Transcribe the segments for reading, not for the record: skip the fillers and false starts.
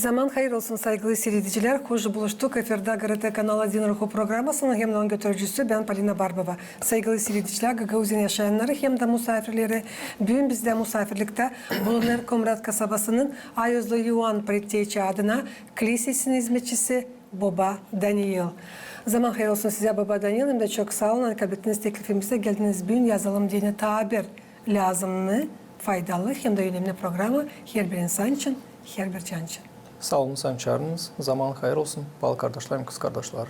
Zaman hayır olsun saygılı seyrediciler. Hoş buluştuk. Efirde GRT Kanal 1 Ruhu programmasının hem de götürücüsü ben Polina Barbova. Saygılı seyrediciler, Gagauzin yaşayanları hem de misafirleri. Bugün bizde misafirlikte bulunan Komrat kasabasının Ayozlu Yuan Pretteçi adına kilisesinin hizmetçisi Baba Daniel. Zaman hayır olsun size Baba Daniel. Hem de çok sağ olun. Kabul ettiğiniz teklifimize geldiniz. Bugün yazalım dini tabir lazımlı, faydalı hem de önemli programı her bir insan için, her bir can için. Sağ olun sen çağırdınız. Zaman hayır olsun. Bal kardeşlerim, kız kardeşler.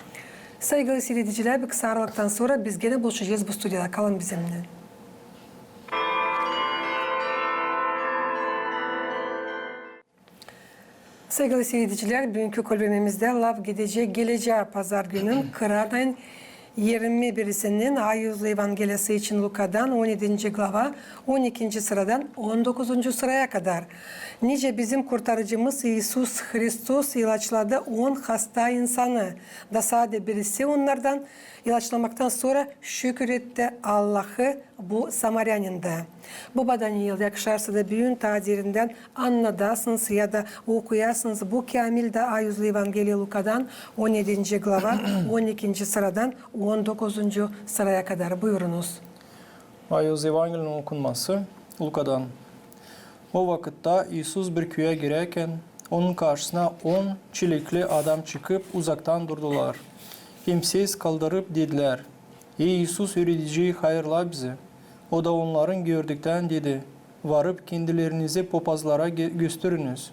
Saygılı seyrediciler, bir kısa aralıktan sonra biz gene buluşacağız bu stüdyoda. Kalın bizimle. Saygılı seyrediciler, bugünkü kolbemimizde Lav gidecek geleceği pazar günün Kıranay'ın 21'sinin Ayuzlu Evangeliyası için Luka'dan 17. glava 12. sıradan 19. sıraya kadar. Nice bizim kurtarıcımız İisus Hristos ilaçladı 10 hasta insanı. Da sadece birisi onlardan ilaçlamaktan sonra şükür etti Allah'ı bu Samaryan'ında. Baba Daniel yakışarsa da büyün tadirinden anladasınız ya da okuyasınız. Bu Kamil'de Ayuzlu Evangeliya Luka'dan 17. glava 12. sıradan 19. sıraya kadar. Buyurunuz. Ayuz Evangeli'nin okunması Luka'dan. O vakitte İsus bir köye girerken onun karşısına 10 çilikli adam çıkıp uzaktan durdular. Kimseyiz kaldırıp dediler: "Ey İsus öğretici, hayırla bize." O da onların gördükten dedi: "Varıp kendilerinizi papazlara gösteriniz."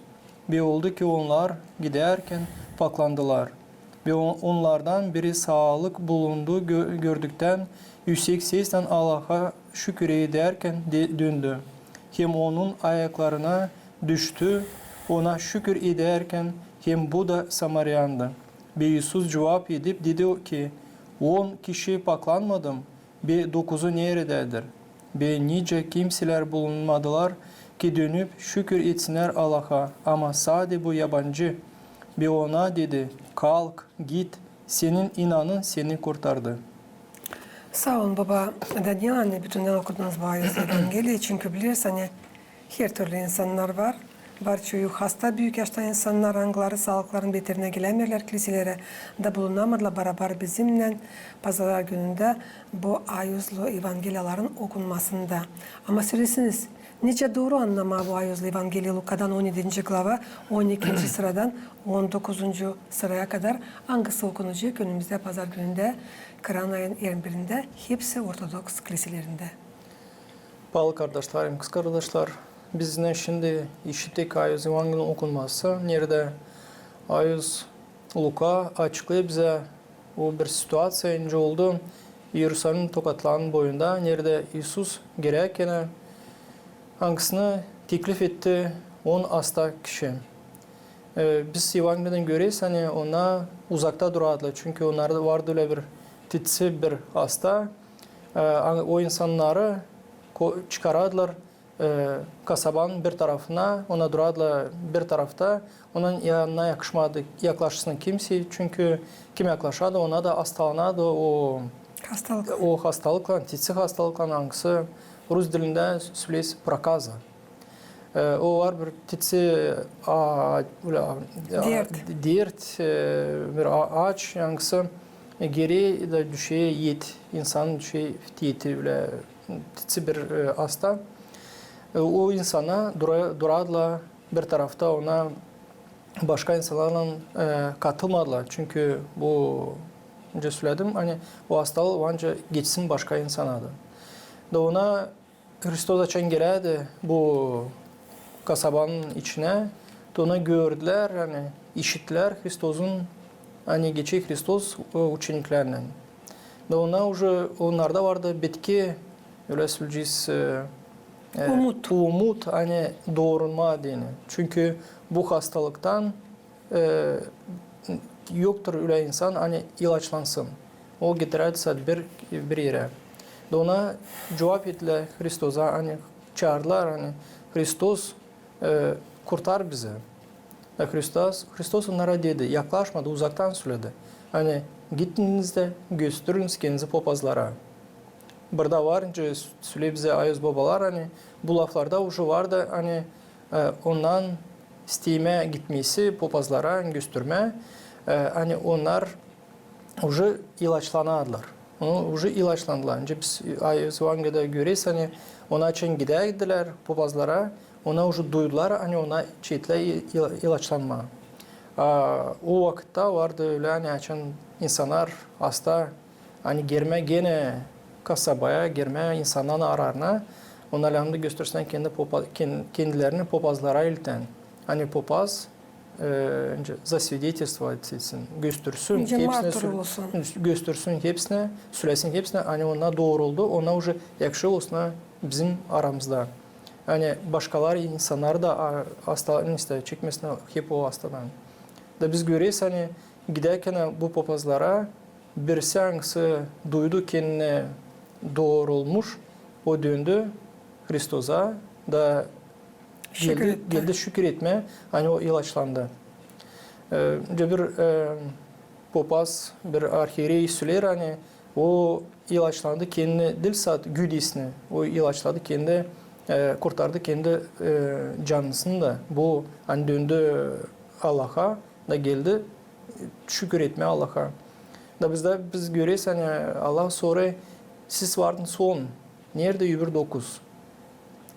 Bir oldu ki onlar giderken paklandılar. Ve onlardan biri sağlık bulundu gördükten yüksek sesle Allah'a şükür ederken döndü. Hem onun ayaklarına düştü, ona şükür ederken hem bu da Samaryandı. Ve İsus cevap edip dedi ki: 10 kişi paklanmadım, ve 9'u nerededir? Ve nice kimseler bulunmadılar ki dönüp şükür etsinler Allah'a, ama sadece bu yabancı. Ve ona dedi: "Kalk, git, senin inanın seni kurtardı." Sağ olun Baba Daniel, anne bütünden okudunuz bu Ayuzlu Evangeliyi. Çünkü bilirsin hani her türlü insanlar var. Var çoğu hasta, büyük yaşta insanlar, angları, sağlıkların beterine gelemiyorlar, kiliselere de bulunamadılar beraber bizimle pazar gününde bu Ayuzlu Evangeliyaların okunmasında. Ama söylesiniz, nice doğru anlama bu Ayuzlu Evangeliya Luka'dan 17. glava 12. sıradan 19. sıraya kadar hangisi okunacak önümüzde pazar gününde Kıranay'ın 21'inde hepsi Ortodoks kiliselerinde. Bal kardeşlerim, kız kardeşler, biz ne şimdi işittik Ayuz Evangeli'nin okunması. Nerede Ayuz Luka açıklıyor bize o bir situasya ince oldu. Yerusalim tokatlarının boyunda nerede İsus girerken hangisini teklif etti 10 hasta kişi. Biz Evangeli'den görüyoruz hani ona uzakta duradılar. Çünkü onlarda vardı öyle bir titsi bir hasta. O insanları çıkaradılar kasabanın bir tarafına, ona duradılar bir tarafta. Onun yanına yaklaşsın kimse. Çünkü kim yaklaşadı ona da hastalanadı o Hastalık. O hastalıkla, titsi hastalıkla hangisi Rus dilinde söyleyesi prakaza. O var bir titsi dert bir ağaç hangisi geri de düşeye yet insan düşeye diyeti bile titsi bir hasta. O insana duradılar bir tarafta, ona başka insanlarla katılmadılar. Çünkü bu önce söyledim hani o hastalık ancak geçsin başka insana da ona Hristos açan girerdi bu kasabanın içine. Da ona gördüler hani işittiler Hristos'un hani geçik Hristos uçeniklerinin. Da ona onlarda vardı bitki öyle söyleyeceğiz umut hani doğrulma dini. Çünkü bu hastalıktan yoktur öyle insan hani ilaçlansın. O getirirse bir yere. Da ona cevap ettiler Hristos'a hani çağırdılar hani Hristos kurtar bizi. Da Hristos onlara dedi, yaklaşmadı, uzaktan söyledi. Hani gittiğinizde gösteriniz kendinizi papazlara. Burada varınca söyle bize Ayuz babalar hani bu laflarda ucu vardı hani ondan isteyime gitmesi, papazlara gösterme. Hani onlar уже ilaçlanadılar. Onu уже ilaçlandılar. Önce biz Evangeli'de görüyoruz hani ona için giderdiler papazlara. Ona уже duydular hani ona çetle ilaçlanma. O vakitte vardı öyle hani açan insanlar hasta hani girme gene kasabaya girme insanların ararına onlarla göstersen kendilerini papazlara ilten. Hani papaz засвидетельствовать etsin, göstersin, göstersin hepsine, söylesin hepsine, hani ona doğruldu, ona уже yakşı olsun bizim aramızda. Hani başkalar insanlar da hastalıkını ister, çekmesine hep o hastadan. Da biz görüyoruz hani giderken bu papazlara birisi hangisi duydu kendine doğrulmuş, o döndü Hristosa da geldi şükür etme, hani o ilaçlandı. Bir papaz, bir arhiyerey söyler hani o ilaçlandı kendini dil saat güdisini, o ilaçladı kendi kurtardı kendi canlısını da bu hani döndü Allah'a da geldi şükür etme Allah'a. Da biz görüyoruz hani Allah sonra siz vardın son nerede 109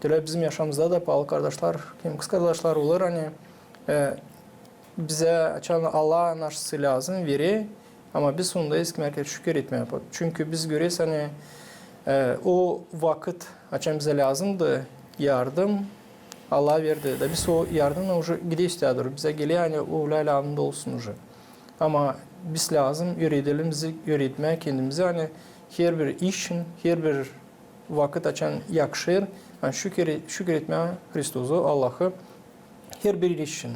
Tyle bizim yaşamımızda da pahalı kardeşler, kız kardeşler olur hani bize açan Allah naşısı lazım veri ama biz sondayız ki merkez şükür etmeye yapalım. Çünkü biz görüyoruz hani o vakit açan bize lazımdı yardım Allah verdi da biz o yardımla уже gidiyor istiyordur. Bize geliyor hani o laylamında olsun уже. Ama biz lazım öğretelim bizi öğretmeye kendimizi hani her bir işin her bir vakit açan yakışır. Yani şükür etmeye Hristosu, Allah'ı her bir işin,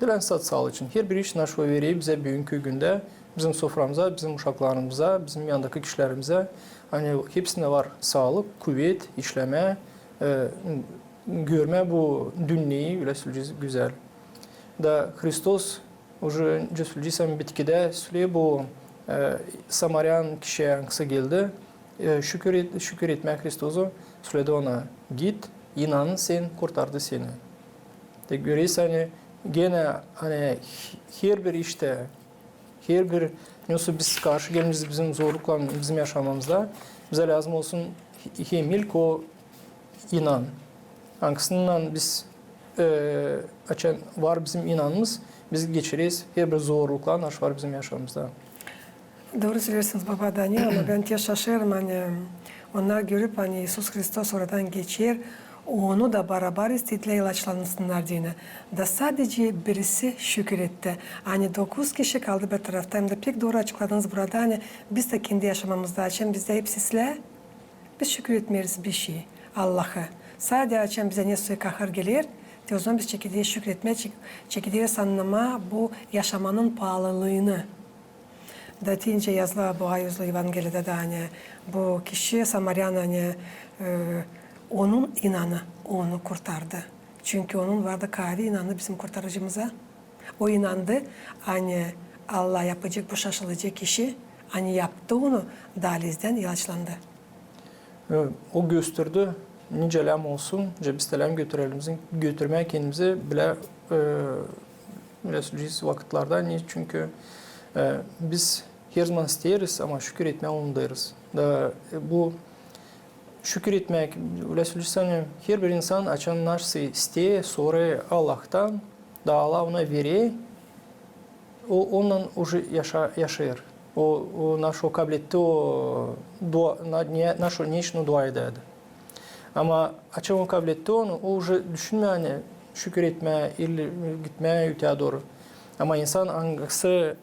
dilen sağlığı için her bir iş naş veriyi bize bugünkü günde bizim soframıza, bizim uşaklarımıza, bizim yanındaki kişilerimize hani hepsinde var sağlık, kuvvet, işleme, görme bu dünyayı öyle söyleyeceğiz güzel. Da Hristos уже önce söyleyeceğim bitkide söylüyor bu Samaryan kişiye kısa geldi. Şükür etmek Hristos'u söyledi ona git inan sen kurtardı seni. De görüyorsun hani gene hani her bir işte her bir nasıl biz karşı gelmişiz bizim zorluklarla bizim yaşamamızda bize lazım olsun hem ilk o inan. Hangisinden biz açan var bizim inanımız biz geçiriz her bir zorlukla naş var bizim yaşamımızda. Doğru söylüyorsunuz baba Daniel ama ben de şaşırırım hani onlar görüp hani İsus Hristos oradan geçer onu da beraber istediler ilaçlansınlar diye. Da sadece birisi şükür etti. Hani 9 kişi kaldı bir tarafta. Hem de pek doğru açıkladınız burada. Hani biz de kendi yaşamamızda açın. Biz de hepsiyle biz şükür etmeyiz bir şey. Allah'a. Sadece açın bize ne suyu kahır gelir. O zaman biz çekirdeğe şükretmeye, çekirdeğe sanlama bu yaşamanın pahalılığını. Da deyince yazılı bu Ayuzlu Evangeli'de de hani bu kişi Samaryan hani onun inanı onu kurtardı. Çünkü onun vardı kalbi inandı bizim kurtarıcımıza. O inandı hani Allah yapacak bu şaşılacak işi hani yaptı onu dalizden ilaçlandı. O gösterdi nicelem olsun cebistelem götürmeye kendimizi bile vakitlerde niye çünkü biz her zaman isteyeriz ama şükür etmeye ondayız. Bu şükür etmek, öyle söylesem her bir insan açan narsı isteye sonra Allah'tan da Allah ona veriyor. O ondan уже yaşayır. O naş o kabiliyeti o naş o nişnu dua eder. Ama açan o kabiliyeti onu o уже düşünme hani şükür etmeye, gitmeye öteye doğru. Ama insan hangisi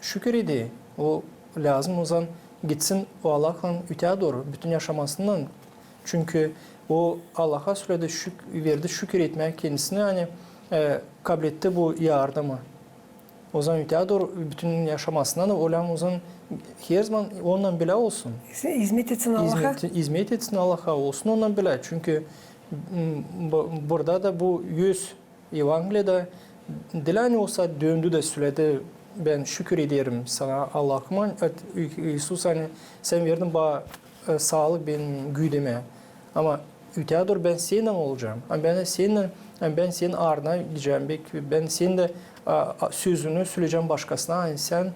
şükür ediyor. O lazım o zaman gitsin o Allah'ın öteye doğru bütün yaşamasından. Çünkü o Allah'a söyledi verdi şükür etmeye kendisine hani kabul etti bu yardımı. O zaman öteye doğru bütün yaşamasından da o zaman her zaman ondan bile olsun. Hizmet etsin Allah'a. Hizmet etsin Allah'a olsun ondan bile. Çünkü burada da bu 100 Evangeli'de dilani olsa döndü de söyledi ben şükür ederim sana Allah'ıma. İsus hani sen verdin bana sağlık benim güdeme. Ama öteadır ben seninle olacağım. Ben senin ardına gideceğim. Ben senin de sözünü söyleyeceğim başkasına. Hani sen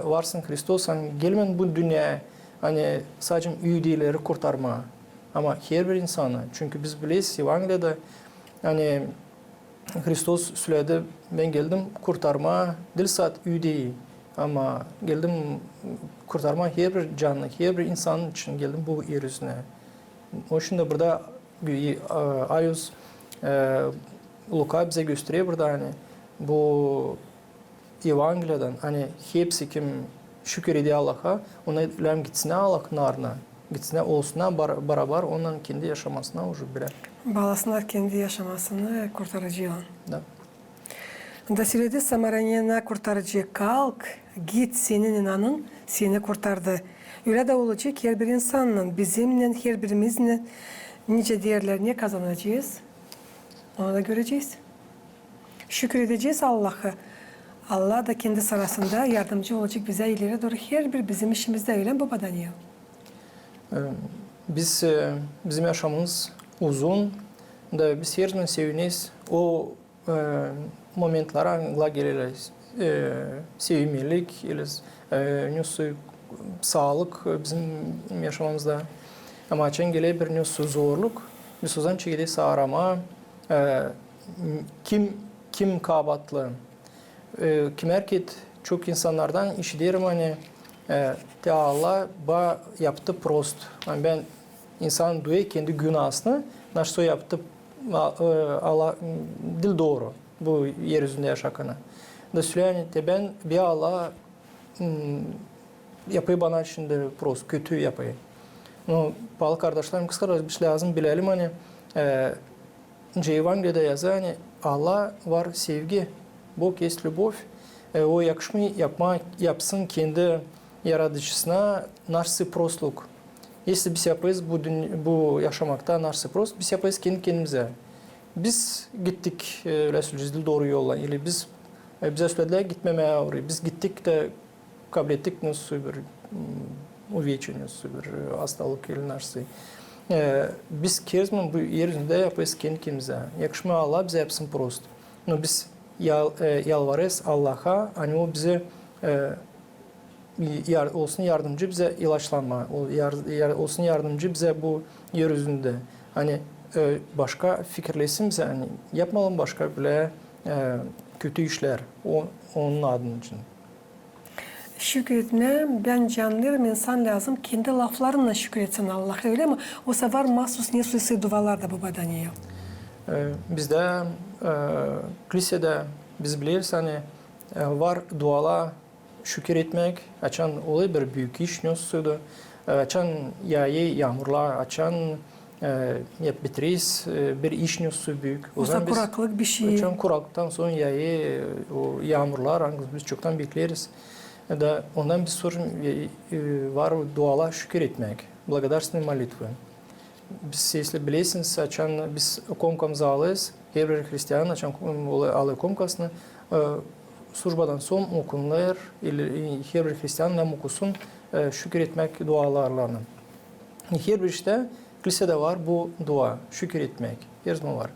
varsın Hristos. Hani gelmen bu dünyaya hani sadece üyedileri kurtarma. Ama her bir insanı. Çünkü biz biliyoruz Evangelia'da hani Hristos söyledi ben geldim kurtarma dil saat üyedeyi. Ama geldim kurtarma her bir canlı, her bir insan için geldim bu yeryüzüne. O için de burada Ayuz Luka bize gösteriyor burada hani bu Evangelia'dan hani hepsi kim şükür ediyor Allah'a ona ilerlem gitsine Allah'ın ardına gitsine olsuna beraber onun kendi yaşamasına ucu bile. Balasınlar kendi yaşamasını kurtarıcı olan. Da. Da söyledi Samarya'na kurtarıcı kalk git senin inanın seni kurtardı. Öyle de olacak her bir insanla bizimle her birimizle nice değerlerini kazanacağız. Onu da göreceğiz. Şükür edeceğiz Allah'a. Allah da kendi sırasında yardımcı olacak bize ileri doğru her bir bizim işimizde öyle babadan ya. Bizim yaşamımız uzun da biz her zaman seviniz o momentlara geliriz. Sevimlilik, sağlık bizim yaşamımızda. Ama açın gele bir zorluk. Biz o zaman çekide sağrama kim kabatlı kim erkek çok insanlardan işitirim hani te Allah ba yaptı prost. Yani ben insan duyu kendi günahını nasıl yaptı Allah dil doğru bu yeryüzünde yaşakana. Da söyleyeni te ben bir Allah yapıyı bana şimdi prost kötü yapıyı. No, pahalı kardeşlerim kız kardeş lazım bilelim hani Evangelia'da yazıyor hani Allah var sevgi, Bog есть любовь. O yakışmayı yapsın kendi yaratıcısına narsı prostluk. Если biz yapayız bu yaşamakta narsı prost, biz yapayız kendi kendimize. Biz gittik Resul Cizli doğru yolla. Yani bize söylediler gitmemeye oraya. Biz gittik de kabul ettik nasıl bir увечение, nasıl bir hastalık или narsı. Biz kerizmen bu yeryüzünde yapayız kendi kendimize. Yakışmaya Allah bize yapsın prost. No, biz yalvarırız Allah'a, hani o bize olsun yardımcı bize ilaçlanma, olsun yardımcı bize bu yeryüzünde. Hani başka fikirlesin bize, hani yapmalım başka bile kötü işler onun adının için. Şükretme, ben canlarım insan lazım. Kendi laflarınla şükretsin Allah'a öyle mi? O sefer mahsus nefsi dualar da bu badaniye. Bizde kilisede biz biliriz hani var duala şükür etmek, açan olay bir büyük iş nüsusudu. Açan yağmurlar, açan bitiriz bir iş nüsusu büyük. O zaman kuraklık bir şey. Açan kuraklıktan sonra o yağmurlar biz çoktan bekleriz. Da ondan bir sorun var duala şükür etmek. Благодарственные молитвы. Biz bilirsiniz açan biz komkamızı alırız. Her bir Hristiyan açan alır komkasını. Surbadan son okunlar. Her bir Hristiyan ne okusun şükür etmek dualarlarını. Her bir işte kilisede var bu dua. Şükür etmek. Her zaman var.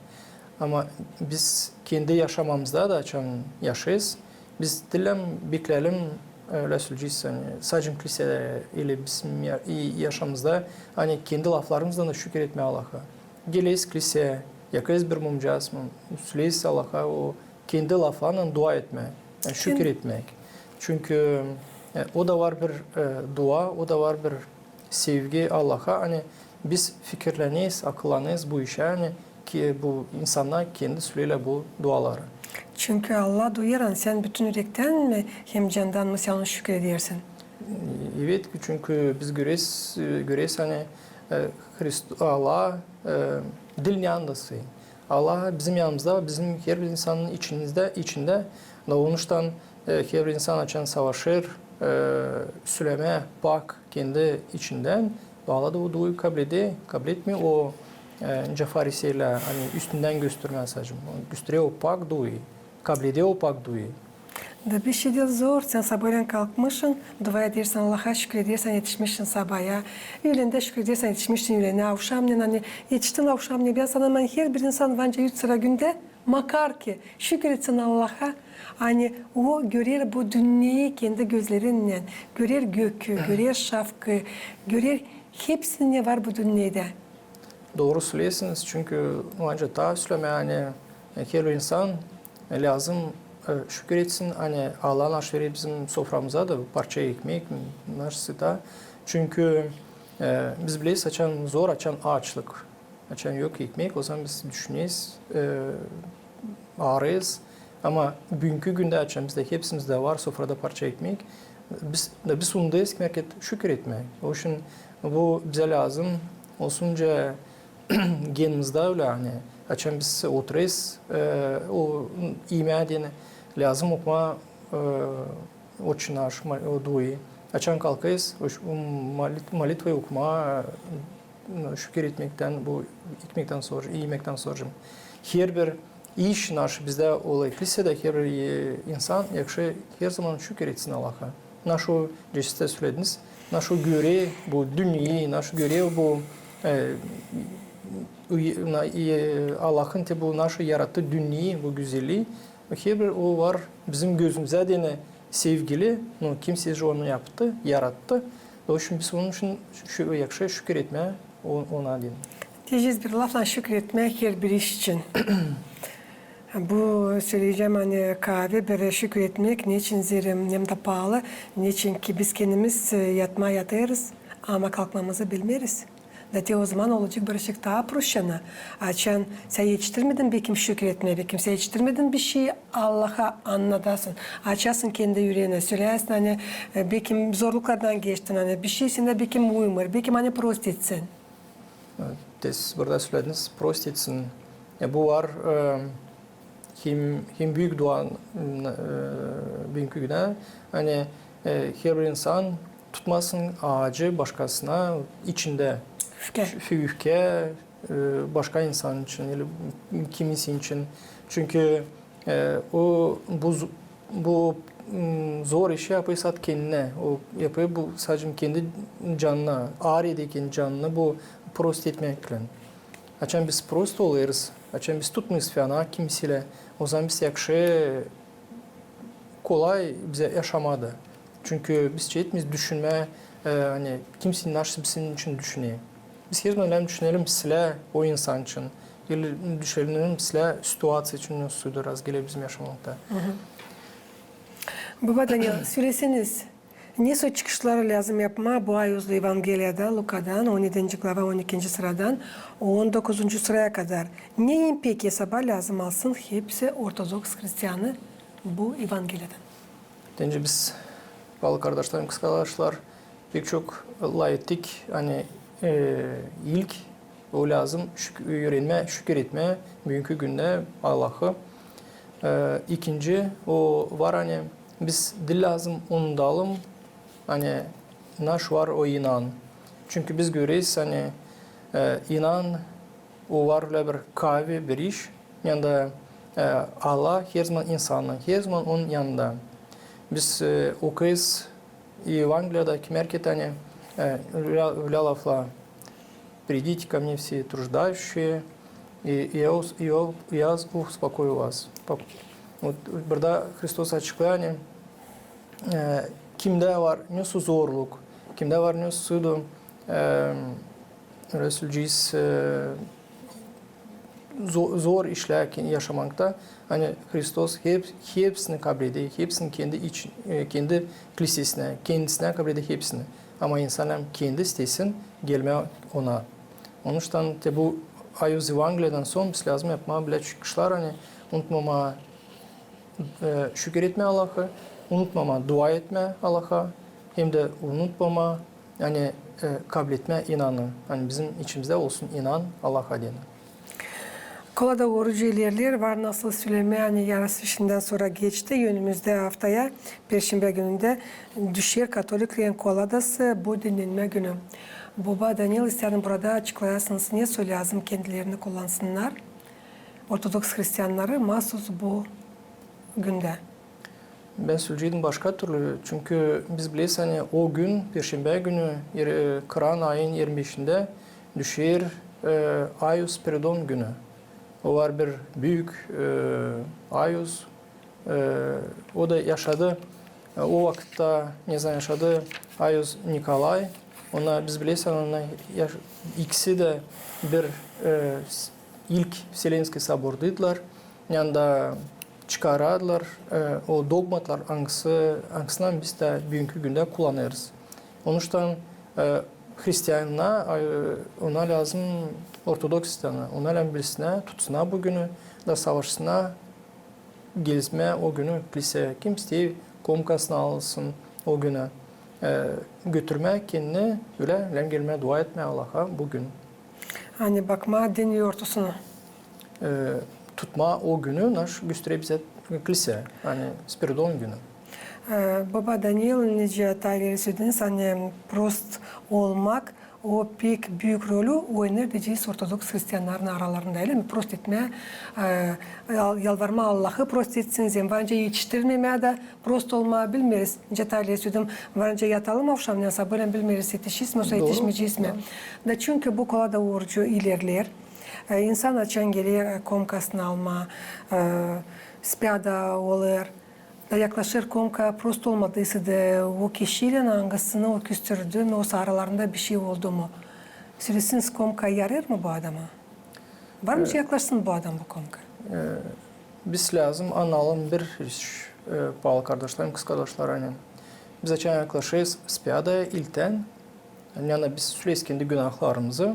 Ama biz kendi yaşamamızda da açan yaşayız. Biz dilem bekleyelim Resul Cizli sadece kilisede ile bizim yaşamımızda hani kendi laflarımızdan da şükür etmeye Allah'a. Geleyiz kiliseye, yakayız bir mumcaz, söyleyiz Allah'a o kendi laflarla dua etme, yani şükür etmek. Çünkü o da var bir dua, o da var bir sevgi Allah'a. Hani biz fikirleniyiz, akıllanıyız bu işe. Hani ki bu insanlar kendi söylüyorlar bu duaları. Çünkü Allah duyar, sen bütün yürekten mi hem candan mı sen onu şükür edersin? Evet, çünkü biz görüyoruz hani Allah dilin yanındası. Allah bizim yanımızda, bizim her bir insanın içinde. Doğuştan her bir insan açan savaşır, söyleme, pak kendi içinden. Allah da o duayı kabul etmiyor. O cefarisiyle hani üstünden göstermez sadece. Gösteriyor o pak duayı. Kabul ediyor o pak duayı. Da bir şey değil zor. Sen sabahleyin kalkmışsın, dua edersen Allah'a şükür edersen yetişmişsin sabaya. Öğlende şükür edersen yetişmişsin öğlene. Akşamleyin hani yetiştin akşamleyin. Ben sana her bir insan bence 3 sıra günde makar ki şükür etsin Allah'a. Hani o görür bu dünyayı kendi gözlerinden, görür gökü, görür şafkı, görür hepsini var bu dünyada. Doğru söylüyorsunuz çünkü bence daha söyleme yani her insan lazım şükür etsin hani Allah'ın aşırı bizim soframıza da parça ekmek nasıl da çünkü biz biliyoruz açan zor açan açlık açan yok ekmek o zaman biz düşünüyoruz ağrıyız ama bugünkü günde açan bizde hepsimizde var sofrada parça ekmek biz sunudayız ki şükür etmek o için bu bize lazım olsunca genimizde öyle hani açan biz oturayız o imadeni lazım okuma очень наш o duayı açan kalkayız malitvayı okuma şükür etmekten bu ekmekten sonra yemekten sonra her bir iş naş bizde olaysa da her bir insan yakşı her zaman şükür etsin Allah'a. Naшу geçişte söylediniz. Našu göre bu dünyayı, našu göre bu Allah'ın bu naşı yarattığı dünyayı, bu güzelliği. Her bir o var bizim gözümüze de sevgili. Kimse onu yaptı, yarattı. O için biz onun için yakşı şükür etmeye ona diyelim. Teciz bir lafla şükür etmek her bir iş için. Bu söyleyeceğim hani kahve bir şükür etmek niçin zerim hem de pahalı. Niçin ki biz kendimiz yatmaya yatarız ama kalkmamızı bilmeriz. Da o zaman olacak bir şey daha proşana. Açan sen yetiştirmedin bir kim şükür etmeye bir kimse yetiştirmedin bir şey Allah'a anladasın. Açasın kendi yüreğine söylersin hani bir kim zorluklardan geçtin hani bir şeysinde bir kim uymur bir kim hani prost etsin. Siz burada söylediniz prost etsin. Bu var hem büyük dua bugünkü güne hani her bir insan tutmasın ağacı başkasına içinde öfke başka insan için ya kimisi için çünkü bu zor işi yapıyorsa kendine o yapıyor bu sadece kendi canına ağrıdaki canına bu prost etmekle açan biz prost oluyoruz açan biz tutmayız fena kimseyle o zaman biz yakşı kolay bize yaşamadı çünkü biz etmeyiz düşünme hani kimsenin nasıl bizim için düşünüyor. Biz her zaman düşünelim size o insan için. Düşünelim size situasyon için nasıldır az gele bizim yaşamakta. Baba Daniel, söyleseniz ne soru çıkışları lazım yapma bu ay Uzlu Evangelia'da Luka'dan 17. glava 12. sıradan 19. sıraya kadar. Neyin peki hesaba lazım alsın hepsi Ortodoks Hristiyanı bu Evangelia'dan? Bence biz bağlı kardeşlerim, kız kardeşler pek çok layıktık hani ilk o lazım şükür etme bugünkü günde Allah'ı. İkinci o var hani biz dil lazım unutalım hani naş var o inan. Çünkü biz görüyoruz hani inan o var öyle bir kahve bir iş yanında Allah her zaman insanın her zaman onun yanında. Biz okuyuz Евангелияда merket hani öyle lafla придите ко мне все труждающие, и я успокою вас. Вот burada Hristos açıklıyor hani kimde var ne zorluk, kimde var ne Resulceğiz zor işler yaşamakta hani Hristos hepsini kabul ediyor, hepsini kendi kilisesine, kendisine kabul ediyor hepsini. Ama insanlar kendi istesin gelmeye ona. Onun için bu Ayuz Evangelia'dan sonra biz lazım yapmaya bile çıkışlar hani unutmama şükür etme Allah'a, unutmama dua etme Allah'a hem de unutmama yani kabul etme inanı. Hani bizim içimizde olsun inan Allah'a diyelim. Kolada orucu ilerler var nasıl Süleymaniye yarısı işinden sonra geçti. Önümüzde haftaya Perşembe gününde düşer Katoliklerin koladası bu dinlenme günü. Baba Daniel istedim burada açıklayasınız. Ne söyle lazım kendilerini kullansınlar? Ortodoks Hristiyanları mahsus bu günde. Ben söyleyeceğim başka türlü. Çünkü biz biliyoruz hani o gün, Perşembe günü, Kıran ayın 25'inde düşer Ayus Spiridon günü. O var bir büyük Ayus. O da yaşadı. O vakitte ne zaman yaşadı? Ayus Nikolay. Ona biz biliyoruz ona ikisi de bir ilk Vselenski Sobordaydılar. Yanında çıkararlar. O dogmatlar hangisinden biz de bugünkü günde kullanırız. Onun için Hristiyanına ona lazım Ortodoks Hristiyanına, ona lazım birisine tutsuna bugünü da savaşsına gezme o günü kiliseye kimse komkasını alsın o güne götürme kendini öyle gelmeye dua etme Allah'a bugün. Hani bakma din yortusunu. Tutma o günü naş göstere bize kilise hani Spiridon günü. Baba Daniel nece tarihi söylediniz hani prost olmak o pek büyük rolü oynar diyeceğiz Ortodoks Hristiyanların aralarında öyle mi? Prost etme, yalvarma Allah'ı prost etsin. Bence yetiştirmemeye de prost olma bilmeriz. Nece tarihi söyledim. Bence yatalım akşam ne sabırın bilmeriz yetişiriz mi, yetişmeyeceğiz mi? Da çünkü bu kolada orucu ilerler. İnsan açan gelir komkasını alma, spiyada olur. Da yaklaşır komka prost olmadıysa da o kişiyle hangisini o küstürdü mü, o aralarında bir şey oldu mu? Süresiniz komka yarar mı bu adama? Var mı yaklaşsın bu adam bu komka? Biz lazım analım bir iş bağlı kardeşlerim, kız kardeşler hani. Biz açan yaklaşırız spiyada ilten. Yani biz süreyiz kendi günahlarımızı.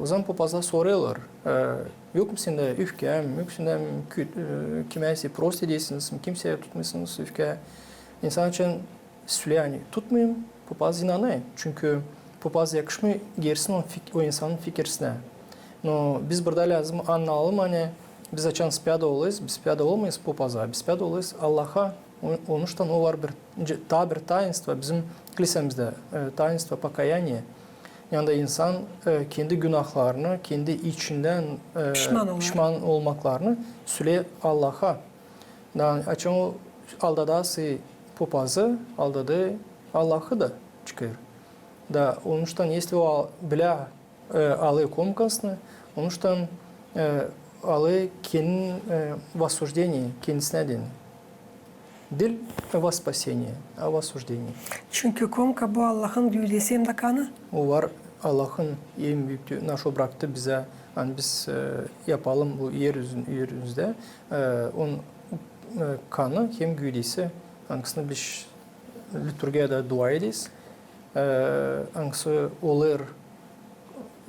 O zaman papazlar soruyorlar. Yok mu sende öfke, yok sende kimse prost ediyorsunuz, kimseye tutmuyorsunuz öfke. İnsan için yani tutmayayım, papaz inanıyor. Çünkü papaz yakışmıyor, gersin o insanın fikirsine. No, biz burada lazım anlayalım hani biz açan spiyada olayız, biz spiyada olmayız papaza, biz spiyada olayız Allah'a. Onun için o var bir tainство bizim kilisemizde, tainство покаяния. Yani insan kendi günahlarını, kendi içinden pişman olmaklarını söyle Allah'a. Yani açan o aldadası papazı, aldadığı Allah'ı da çıkıyor. Da onun için если o bile alıyor komkasını, onun için alıyor kendi vasуждение, kendisine deniyor. Dil во спасение, а в осуждение. Çünkü komka bu Allah'ın büyülesi hem de kanı. O var Allah'ın en büyük naşı bıraktı bize. Yani biz yapalım bu yeryüzünde. Onun kanı hem güydüyse hangisini biz liturgiyada dua ediyiz. Hangisi olur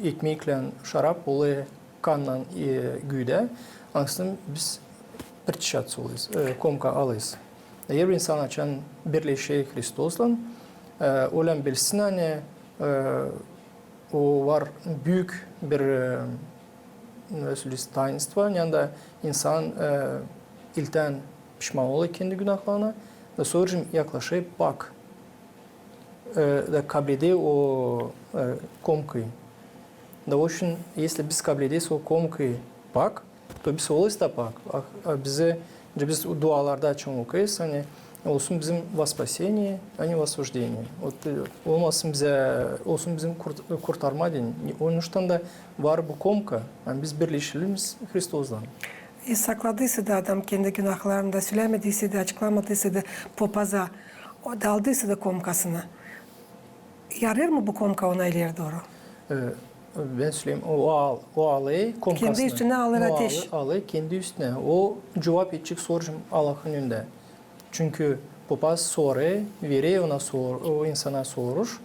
ekmekle şarap, olur kanla güyde. Hangisini biz prичащаться oluyuz, komka alıyız. Eğer bir insan açan birleşiği Hristos'la, olan bilsin hani o var büyük bir tainство, yani da insan ilten pişman oluyor kendi günahlarına ve sonra yaklaşıp bak da kabul ediyor o komkayı. Da o için, если biz kabul ediyoruz o komkayı bak, то biz oluruz da bak. Bize biz dualarda açın okuyuz, hani olsun bizim во спасение, а не во осуждение. Olmasın bize, olsun bizim kurtarma din. Onun için de var bu komka. Yani biz birleşelim Hristos'la. Sakladıysa da adam kendi günahlarını da söylemediyse de açıklamadıysa da papaza daldıysa da komkasını. Yarar mı bu komka ona ileri doğru? Ben söyleyeyim o alayı komkasını. Kendi üstüne alır ateş. Alayı kendi üstüne. O cevap edecek sorucum Allah'ın önünde. Çünkü papaz soru veriyor ona o insana sorur.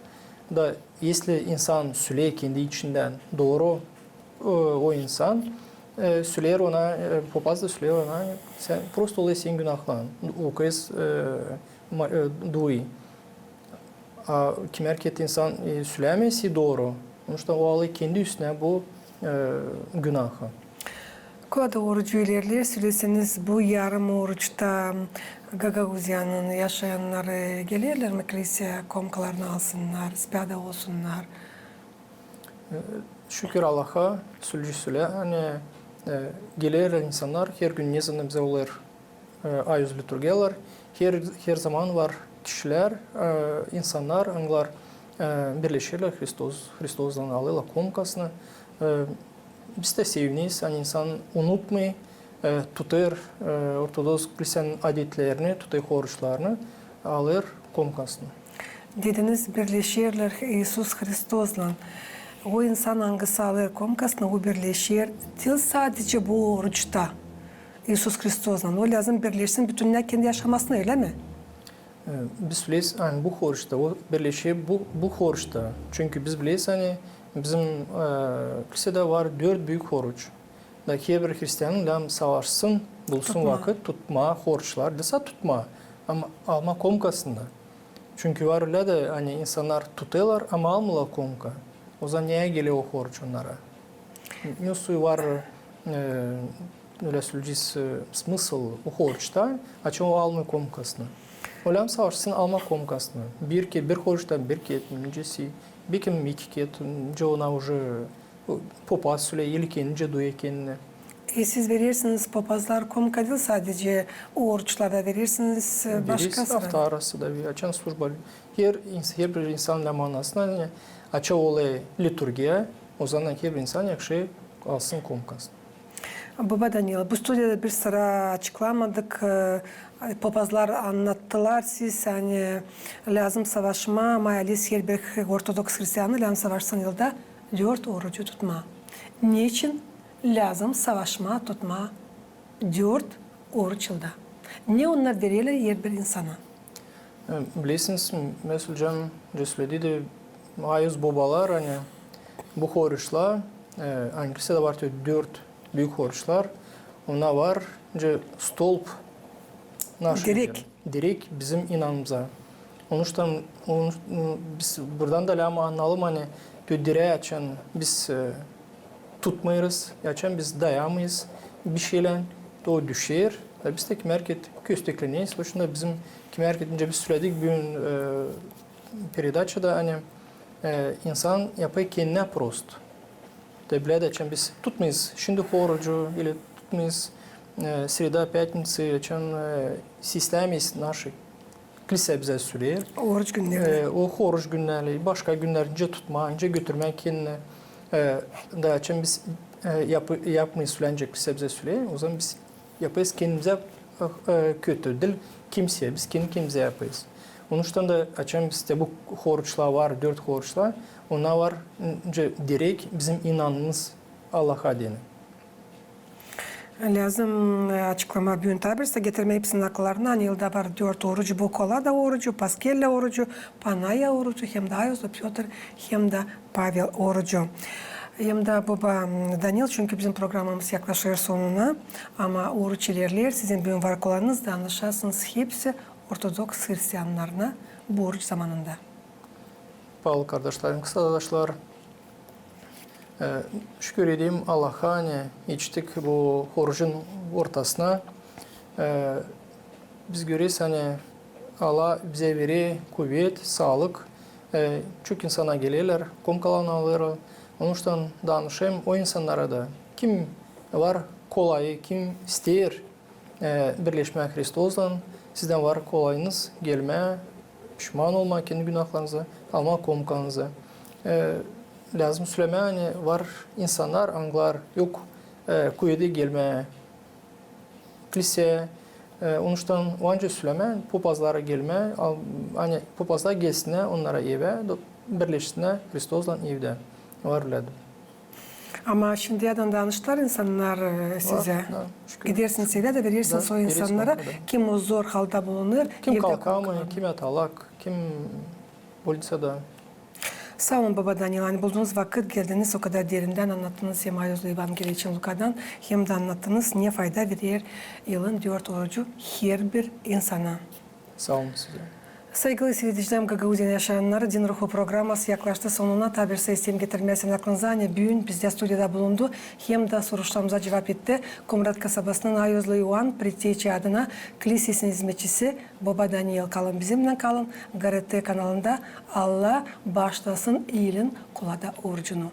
Da если insan söylüyor kendi içinden doğru o insan söyler ona, papaz da söyler ona sen prost oluyor senin günahların. O kez duy. Kim ki insan söyleyemezse doğru. Onun için o alıyor kendi üstüne bu günahı. Koda orucu ilerler söyleseniz bu yarım oruçta Gagavuzya'nın yaşayanları gelirler mi kiliseye komkalarını alsınlar, spiyada olsunlar? Şükür Allah'a söyle hani gelir insanlar her gün ne zaman bize olur ayız liturgiyalar her zaman var kişiler, insanlar, onlar birleşirler Hristos'dan alırlar komkasını. Biz de seviniz, yani insan unutmayı, tutar Ortodoks Hristiyan adetlerini, tutar oruçlarını, alır komkasını. Dediniz birleşirler İsus Hristos'la. O insan hangisi alır komkasını, o birleşir. Değil sadece bu oruçta İsus Hristos'la. O lazım birleşsin, bütünler kendi yaşamasına, öyle mi? Biz biliyiz, yani bu oruçta, o birleşir bu oruçta. Çünkü biz biliyiz, hani bizim kilisede var 4 büyük oruç. Her bir Hristiyanın savaşsın, bulsun vakit tutma, oruçlar dese tutma. Ama alma komkasında. Çünkü var öyle de hani insanlar tutuyorlar ama almıyorlar komka. O zaman niye geliyor o oruç onlara? Nasıl var öyle söyleyeceğiz smısl o oruçta, açın o alma komkasını. Olam savaşsın alma komkasını. Bir oruçta bir ket, öncesi, bir kim iki ket, önce ona уже popaz söyle, ilkenince duyekenine. Siz verirsiniz papazlar komka değil, sadece o oruçlarda verirsiniz başkası. Hafta arası da bir açan slujba. Her bir insan lamanasına yani açı olay liturgiya, o zaman her bir insan yakşı alsın komkasını. Baba Daniel, bu stüdyoda bir sıra açıklamadık. Papazlar anlattılar siz, hani lazım savaşma ama her bir Ortodoks Hristiyanı lazım savaşsın yılda 4 orucu tutma. Niçin lazım savaşma, tutma 4 oruç yılda? Ne onlar verirler her bir insana? Bilirsiniz, mesela söyledi ayız babalar hani bu oruçlar, Anglis'te de var 4 büyük oruçlar. Ona var stolp, direk bizim inanımıza. Onun biz buradan da lama anlayalım hani direği açan biz tutmayırız, açan biz dayamayız bir şeyle o düşer. Biz de kimerket köstekleneyiz. Başında bizim kimerketince biz söyledik bir передачада hani insan yapayı kendine prost. Devlet için biz tutmayız. Şimdi orucu ile tutmayız. Sreda, pятницы için sistemiz naşı kilise bize söylüyor. Oruç günleri. O oruç günleri, başka günlerince tutmayınca götürmek kendine da için biz yapmayı söylenecek kilise bize söylüyor. O zaman biz yapayız kendimize kötü değil kimseye. Biz kendimize yapayız. Onun için de açan bizde bu oruçlar var, 4 oruçlar. Onlar var direkt bizim inanımız Allah'a dini. Lazım açıklama büyün tabirse getirme hepsinin akıllarına. Yılda var 4 orucu, bu Kolada orucu, Paskella orucu, Panaya orucu, hem de Ayos, Piotr, hem de Pavel orucu. Hem de baba Daniel, çünkü bizim programımız yaklaşıyor sonuna. Ama oruç ilerler, sizin büyün varkolarınız da anlaşarsınız hepsi Ortodoks Hristiyanlarına bu oruç zamanında. Pahalı kardeşlerim, kısadaşlar, şükür edeyim Allah'a hani içtik bu orucun ortasına. Biz görüyoruz hani Allah bize veri kuvvet, sağlık. Çok insana gelirler, komkalan alırlar. Onun için danışayım o insanlara da kim var kolayı, kim ister birleşmek Hristos'tan, sizden var kolayınız gelmeye, pişman olma kendi günahlarınızı, alma komkanızı. Lazım söyleme hani var insanlar anglar yok kuyuda gelmeye kiliseye. Onun için o önce söyleme papazlara gelme, hani papazlar gelsinler onlara eve, birleşsinler Hristos'tan evde. Var öyle. Ama şimdiden danıştılar insanlar size. Gidersiniz eve de verirsiniz o insanlara. Kim o zor halde bulunur. Kim kalkamı, kim yatalak, kim bolsa da. Sağ olun baba Daniel. Hani bulduğunuz vakit geldiniz, o kadar derinden anlattınız hem Ayozlu Evangeliya için Luka'dan hem de anlattınız ne fayda verir yılın 4 orucu her bir insana. Sağ olun size. Saygılı seyircilerim, Gagauzien yaşayanlar, Din Ruhu programması yaklaştı sonuna. Tabir sayısım getirmesine aklınıza bugün bizde stüdyoda bulundu. Hem de sorularımıza cevap etti. Kumrat kasabasının Ayozlu Ivan Preteyçi adına kilisesinin hizmetçisi Baba Daniel. Kalın bizimle kalın. GRT kanalında Allah başlasın iyiliğin kulada orucunu.